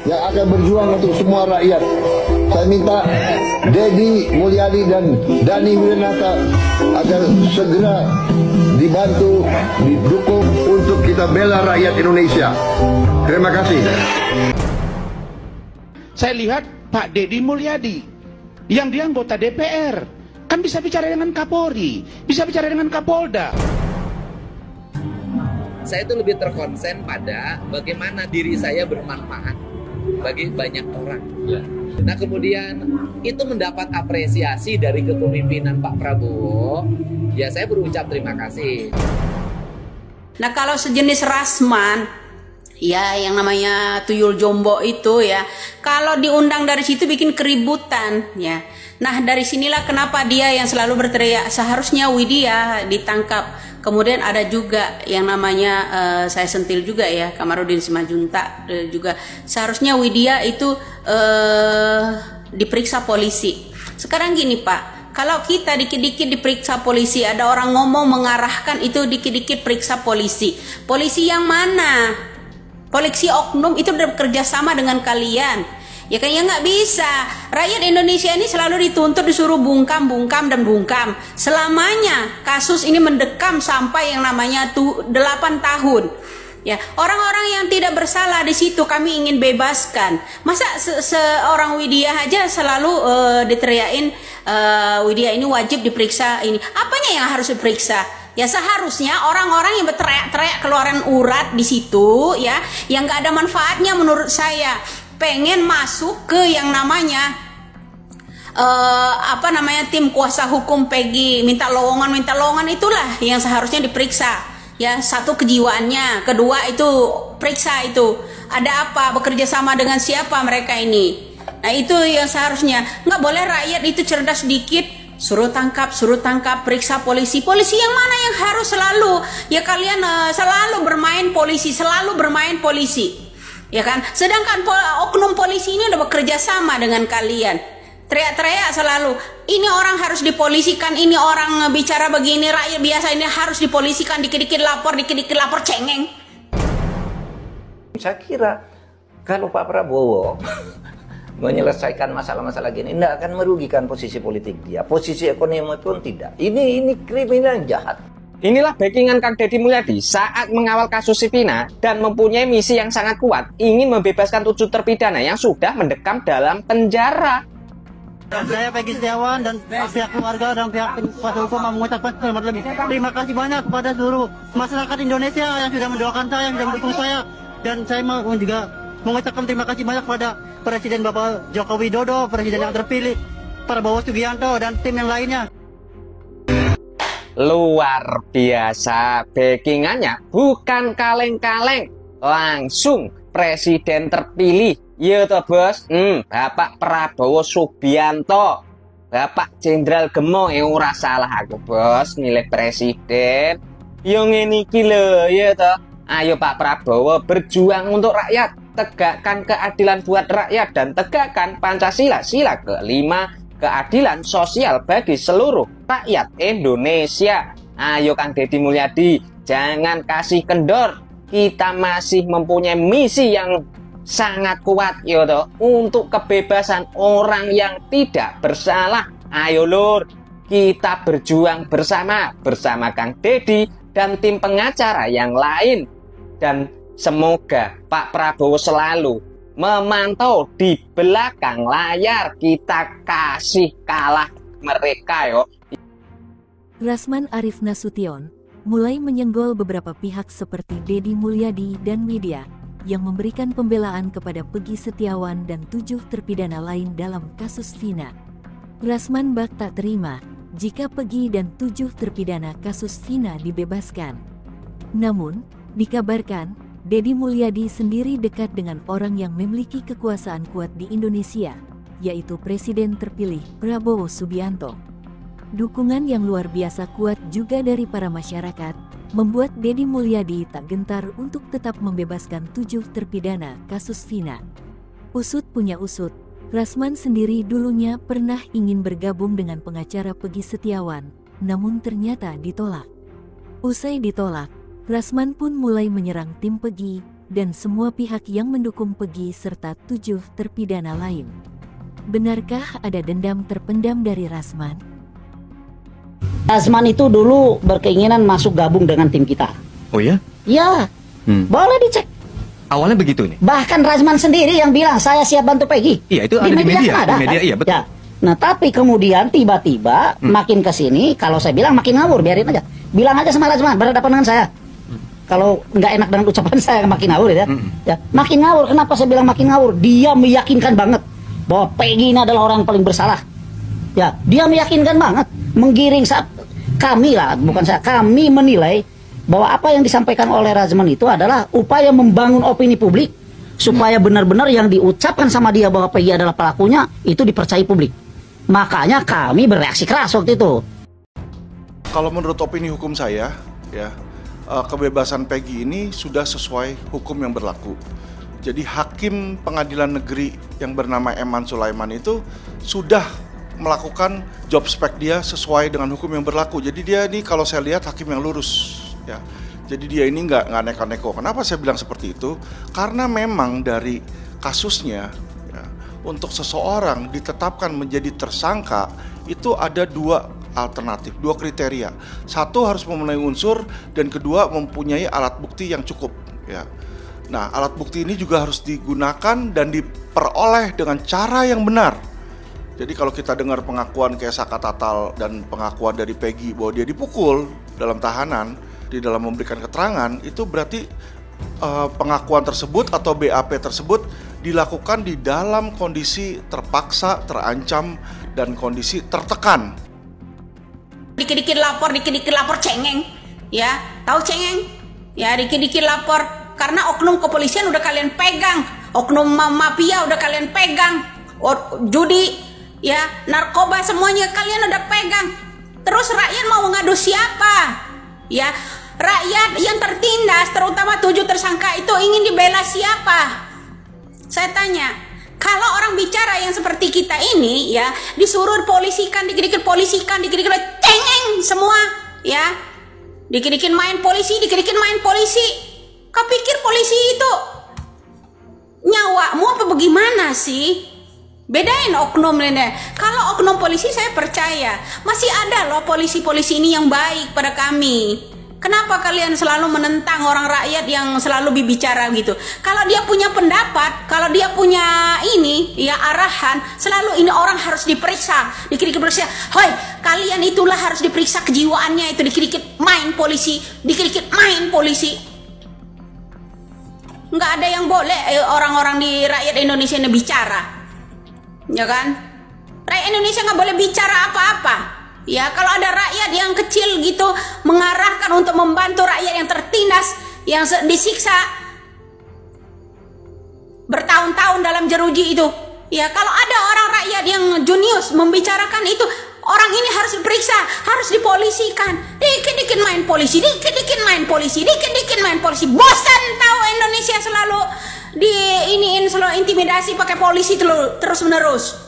yang akan berjuang untuk semua rakyat. Saya minta Deddy Mulyadi dan Dhani Wiranata agar segera dibantu, didukung untuk kita bela rakyat Indonesia. Terima kasih. Saya lihat Pak Deddy Mulyadi yang dia anggota DPR kan bisa bicara dengan Kapolri, bisa bicara dengan Kapolda. Saya itu lebih terkonsen pada bagaimana diri saya bermanfaat bagi banyak orang. Nah kemudian itu mendapat apresiasi dari kepemimpinan Pak Prabowo, ya saya berucap terima kasih. Nah kalau sejenis Rasman, ya yang namanya tuyul jombo itu ya, kalau diundang dari situ bikin keributan ya. Nah dari sinilah kenapa dia yang selalu berteriak seharusnya Widya ditangkap. Kemudian ada juga yang namanya saya sentil juga ya, Kamarudin Simanjuntak juga seharusnya Widya itu diperiksa polisi. Sekarang gini Pak, kalau kita dikit-dikit diperiksa polisi, ada orang ngomong mengarahkan itu dikit-dikit periksa polisi. Polisi yang mana? Polisi oknum itu udah bekerja sama dengan kalian. Ya kan ya nggak bisa. Rakyat Indonesia ini selalu dituntut disuruh bungkam dan bungkam. Selamanya kasus ini mendekam sampai yang namanya 8 tahun. Ya, orang-orang yang tidak bersalah di situ kami ingin bebaskan. Masa seorang Widya aja selalu diteriakin Widya ini wajib diperiksa ini. Apanya yang harus diperiksa? Ya seharusnya orang-orang yang berteriak-teriak keluaran urat di situ ya, yang nggak ada manfaatnya menurut saya. Pengen masuk ke yang namanya tim kuasa hukum Peggy, minta lowongan itulah yang seharusnya diperiksa ya. Satu kejiwaannya, kedua itu periksa itu ada apa, bekerja sama dengan siapa mereka ini. Nah itu yang seharusnya. Nggak boleh rakyat itu cerdas sedikit suruh tangkap, periksa polisi yang mana yang harus selalu ya kalian selalu bermain polisi ya kan, sedangkan oknum polisi ini udah bekerja sama dengan kalian, teriak-teriak selalu ini orang harus dipolisikan, ini orang bicara begini, rakyat biasa ini harus dipolisikan, dikit-dikit lapor cengeng. Saya kira kalau Pak Prabowo menyelesaikan masalah-masalah gini tidak akan merugikan posisi politik dia, posisi ekonomi pun tidak. Ini kriminal yang jahat. Inilah backingan Kang Deddy Mulyadi saat mengawal kasus Sivina dan mempunyai misi yang sangat kuat, ingin membebaskan 7 terpidana yang sudah mendekam dalam penjara. Dan saya Peggy Setiawan dan pihak keluarga dan pihak kuasa hukum mengucapkan terima kasih banyak kepada seluruh masyarakat Indonesia yang sudah mendoakan saya, yang sudah mendukung saya, dan saya juga mengucapkan terima kasih banyak kepada Presiden Bapak Joko Widodo, Presiden yang terpilih, Prabowo Subianto dan tim yang lainnya. Luar biasa, backingannya bukan kaleng-kaleng, langsung presiden terpilih. Iya toh bos, Bapak Prabowo Subianto, Bapak Jenderal Gemo, ora salah aku bos, milih presiden. Yang ini kilo, ya toh. Ayo Pak Prabowo berjuang untuk rakyat, tegakkan keadilan buat rakyat dan tegakkan Pancasila, sila kelima, keadilan sosial bagi seluruh rakyat Indonesia. Ayo Kang Deddy Mulyadi, jangan kasih kendor. Kita masih mempunyai misi yang sangat kuat yoto, untuk kebebasan orang yang tidak bersalah. Ayo lur, kita berjuang bersama Kang Deddy dan tim pengacara yang lain. Dan semoga Pak Prabowo selalu memantau di belakang layar, kita kasih kalah mereka yo. Rasman Arif Nasution mulai menyenggol beberapa pihak seperti Deddy Mulyadi dan Widya yang memberikan pembelaan kepada Peggy Setiawan dan 7 terpidana lain dalam kasus Vina. Rasman bak tak terima jika Peggy dan 7 terpidana kasus Vina dibebaskan. Namun, dikabarkan Deddy Mulyadi sendiri dekat dengan orang yang memiliki kekuasaan kuat di Indonesia, yaitu Presiden terpilih Prabowo Subianto. Dukungan yang luar biasa kuat juga dari para masyarakat, membuat Deddy Mulyadi tak gentar untuk tetap membebaskan 7 terpidana kasus Vina. Usut punya usut, Rasman sendiri dulunya pernah ingin bergabung dengan pengacara Peggy Setiawan, namun ternyata ditolak. Usai ditolak, Rasman pun mulai menyerang tim Peggy, dan semua pihak yang mendukung Peggy serta 7 terpidana lain. Benarkah ada dendam terpendam dari Rasman? Rasman itu dulu berkeinginan masuk gabung dengan tim kita. Oh ya? Ya, boleh dicek. Awalnya begitu nih? Bahkan Rasman sendiri yang bilang saya siap bantu Peggy. Iya, itu ada di media. Ada, di media, kan? iya betul. Ya. Nah, tapi kemudian tiba-tiba makin kesini, kalau saya bilang makin ngawur, biarin aja. Bilang aja sama Rasman, berhadapan dengan saya. Kalau nggak enak dengan ucapan saya makin ngawur ya. Ya, makin ngawur. Kenapa saya bilang makin ngawur? Dia meyakinkan banget bahwa Peggy ini adalah orang paling bersalah. Ya, dia meyakinkan banget, menggiring kami lah, bukan saya. Kami menilai bahwa apa yang disampaikan oleh Rasman itu adalah upaya membangun opini publik supaya benar-benar yang diucapkan sama dia bahwa Peggy adalah pelakunya itu dipercayai publik. Makanya kami bereaksi keras waktu itu. Kalau menurut opini hukum saya, ya, kebebasan Peggy ini sudah sesuai hukum yang berlaku. Jadi hakim pengadilan negeri yang bernama Eman Sulaiman itu sudah melakukan job spek dia sesuai dengan hukum yang berlaku. Jadi dia ini kalau saya lihat hakim yang lurus, ya. Jadi dia ini nggak neko-neko. Kenapa saya bilang seperti itu? Karena memang dari kasusnya, ya, untuk seseorang ditetapkan menjadi tersangka itu ada 2 alternatif, 2 kriteria. Satu harus memenuhi unsur dan kedua mempunyai alat bukti yang cukup, ya. Nah, alat bukti ini juga harus digunakan dan diperoleh dengan cara yang benar. Jadi kalau kita dengar pengakuan kayak Saka Tatal dan pengakuan dari Peggy bahwa dia dipukul dalam tahanan, di dalam memberikan keterangan, itu berarti pengakuan tersebut atau BAP tersebut dilakukan di dalam kondisi terpaksa, terancam, dan kondisi tertekan. Dikit-dikit lapor cengeng, ya, tahu cengeng? Ya, dikit-dikit lapor, karena oknum kepolisian udah kalian pegang, oknum mafia udah kalian pegang, judi, ya, narkoba semuanya kalian udah pegang. Terus rakyat mau ngadu siapa? Ya, rakyat yang tertindas, terutama 7 tersangka itu ingin dibela siapa? Saya tanya, kalau orang bicara yang seperti kita ini, ya, disuruh polisikan, dikit-dikit polisikan, dikit-dikit cengeng semua, ya, dikit-dikit main polisi, dikit-dikit main polisi. Kau pikir polisi itu nyawamu apa bagaimana sih? Bedain oknum ini. Kalau oknum polisi saya percaya masih ada loh polisi-polisi ini yang baik pada kami. Kenapa kalian selalu menentang orang rakyat yang selalu berbicara gitu? Kalau dia punya pendapat, kalau dia punya ini, ya arahan, selalu ini orang harus diperiksa, dikit-dikit periksa. Hoi, kalian itulah harus diperiksa kejiwaannya itu, dikit-dikit main polisi, dikit-dikit main polisi. Nggak ada yang boleh orang-orang di rakyat Indonesia ini bicara. Ya kan, rakyat Indonesia nggak boleh bicara apa-apa. Ya, kalau ada rakyat yang kecil gitu mengarahkan untuk membantu rakyat yang tertindas, yang disiksa bertahun-tahun dalam jeruji itu, ya, kalau ada orang rakyat yang junius membicarakan itu, orang ini harus diperiksa, harus dipolisikan. Dikit-dikit main polisi, dikit-dikit main polisi, dikit-dikit main polisi. Bosan tahu Indonesia selalu selalu intimidasi pakai polisi terus menerus.